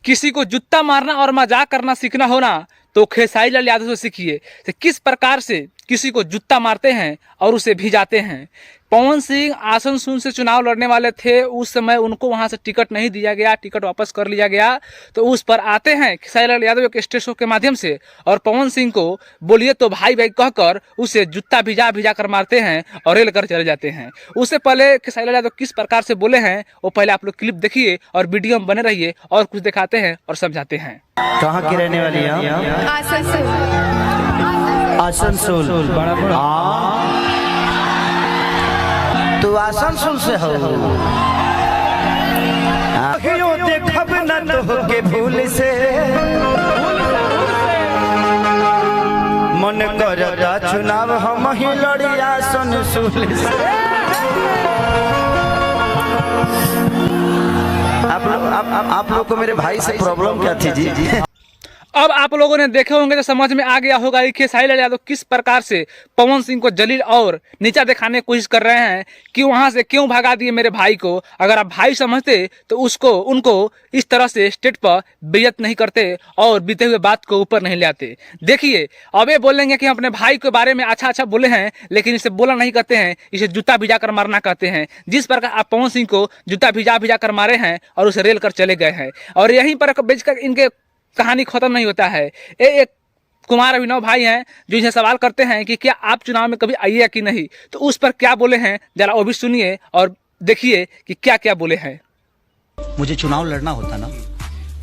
किसी को जूता मारना और मजाक करना सीखना हो ना तो खेसारी लाल यादव से सीखिए कि किस प्रकार से किसी को जूता मारते हैं और उसे भिजाते हैं। पवन सिंह आसनसोल से चुनाव लड़ने वाले थे, उस समय उनको वहां से टिकट नहीं दिया गया, टिकट वापस कर लिया गया। तो उस पर आते हैं खेसारी लाल यादव एक स्टेज शो के माध्यम से और पवन सिंह को बोलिए तो भाई भाई कहकर उसे जूता भिजा भिजा कर मारते हैं और रेल कर चले जाते हैं। उससे पहले खेसारी लाल यादव किस प्रकार से बोले हैं वो पहले आप लोग क्लिप देखिए और वीडियो में बने रहिए और कुछ दिखाते हैं और समझाते हैं। कहाँ की रहने वाली है? आसनसोल। तू आसनसोल से हो? देखब न तो के भूल से मन करता चुनाव हम ही लड़ी आसनसोल से। आप लोग को मेरे भाई से प्रॉब्लम क्या थी जी? अब आप लोगों ने देखे होंगे तो समझ में आ गया होगा कि खेसारी लाल यादव किस प्रकार से पवन सिंह को जलील और नीचा दिखाने की कोशिश कर रहे हैं कि वहां से क्यों भगा दिए मेरे भाई को। अगर आप भाई समझते तो उनको इस तरह से स्टेज पर बेइज्जत नहीं करते और बीते हुए बात को ऊपर नहीं ले आते। देखिए अब ये बोलेंगे कि हम अपने भाई के बारे में अच्छा अच्छा बोले हैं, लेकिन इसे बोला नहीं करते हैं, इसे जूता भिजा कर मारना कहते हैं। जिस प्रकार आप पवन सिंह को जूता भिजा भिजा कर मारे हैं और उसे रेल कर चले गए हैं और यहीं पर बेचकर इनके कहानी खत्म नहीं होता है। एक कुमार अभिनव भाई हैं जो इनसे सवाल करते हैं कि क्या आप चुनाव में कभी आइए कि नहीं, तो उस पर क्या बोले हैं जरा वो भी सुनिए और देखिए कि क्या क्या बोले हैं। मुझे चुनाव लड़ना होता ना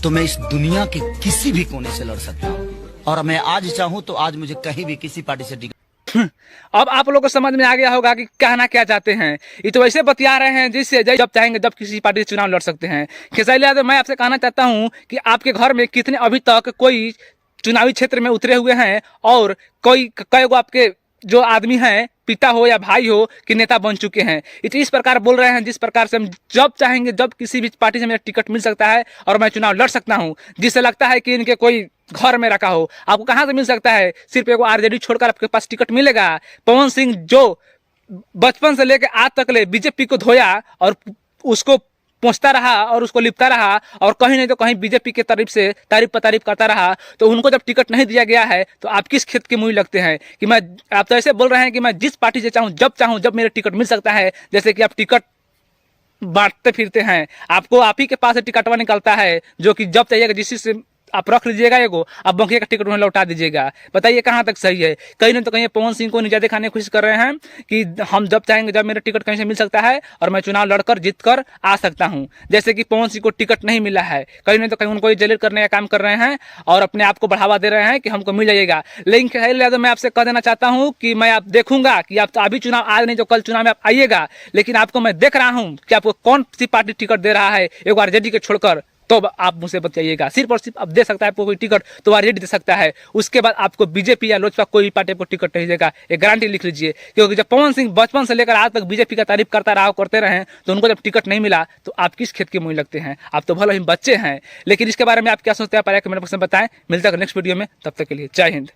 तो मैं इस दुनिया के किसी भी कोने से लड़ सकता हूँ और मैं आज चाहूँ तो आज मुझे कहीं भी किसी पार्टी से टिकट। अब आप लोगों को समझ में आ गया होगा कि कहना क्या चाहते हैं। ये तो वैसे बतिया रहे हैं जिससे जब चाहेंगे जब किसी पार्टी से चुनाव लड़ सकते हैं। खेसारी लाल यादव मैं आपसे कहना चाहता हूं कि आपके घर में कितने अभी तक कोई चुनावी क्षेत्र में उतरे हुए हैं और कई गो आपके जो आदमी हैं, पिता हो या भाई हो, कि नेता बन चुके हैं। इस प्रकार बोल रहे हैं जिस प्रकार से हम जब चाहेंगे जब किसी भी पार्टी से मेरा टिकट मिल सकता है और मैं चुनाव लड़ सकता हूं, जिससे लगता है कि इनके कोई घर में रखा हो। आपको कहां से मिल सकता है? सिर्फ एक आरजेडी छोड़कर आपके पास टिकट मिलेगा। पवन सिंह जो बचपन से लेकर आज तक ले बीजेपी को धोया और उसको पहुंचता रहा और उसको लिपता रहा और कहीं नहीं तो कहीं बीजेपी के तारीफ से तारीफ पर तारीफ करता रहा, तो उनको जब टिकट नहीं दिया गया है तो आप किस खेत के मुंह लगते हैं कि मैं, आप तो ऐसे बोल रहे हैं कि मैं जिस पार्टी से चाहूं जब मेरा टिकट मिल सकता है। जैसे कि आप टिकट बांटते फिरते हैं, आपको आप ही के पास से टिकटवा निकलता है जो कि जब चाहिएगा जिस से आप रख लीजिएगा, एगो आप बाकी का टिकट उन्हें लौटा दीजिएगा। बताइए कहाँ तक सही है? कहीं ना तो कहीं पवन सिंह को नीचा दिखाने की कोशिश कर रहे हैं कि हम जब चाहेंगे जब मेरा टिकट कहीं से मिल सकता है और मैं चुनाव लड़कर जीत कर आ सकता हूं। जैसे कि पवन सिंह को टिकट नहीं मिला है, कहीं ना तो कहीं उनको जलील करने का काम कर रहे हैं और अपने आप को बढ़ावा दे रहे हैं कि हमको मिल जाएगा। लेकिन खेसारी लाल यादव मैं आपसे कह देना चाहता हूँ कि मैं आप देखूंगा कि आप तो अभी चुनाव आज नहीं तो कल चुनाव में आप आइएगा, लेकिन आपको मैं देख रहा हूँ कि आपको कौन सी पार्टी टिकट दे रहा है। एक बार आरजेडी के छोड़कर तो आप मुझसे बताइएगा। सिर्फ और सिर्फ आप दे सकता है आपको कोई टिकट तो आरजेडी दे सकता है, उसके बाद आपको बीजेपी या लोजपा कोई भी पार्टी को टिकट नहीं देगा। एक गारंटी लिख लीजिए, क्योंकि जब पवन सिंह बचपन से लेकर आज तक बीजेपी का तारीफ करते रहे तो उनको जब टिकट नहीं मिला तो आप किस खेत के मुंह लगते हैं? आप तो भले ही बच्चे हैं, लेकिन इसके बारे में आप क्या सोचते हैं पहले कमेंट बॉक्स में बताएं। मिलता है नेक्स्ट वीडियो में, तब तक के लिए जय हिंद।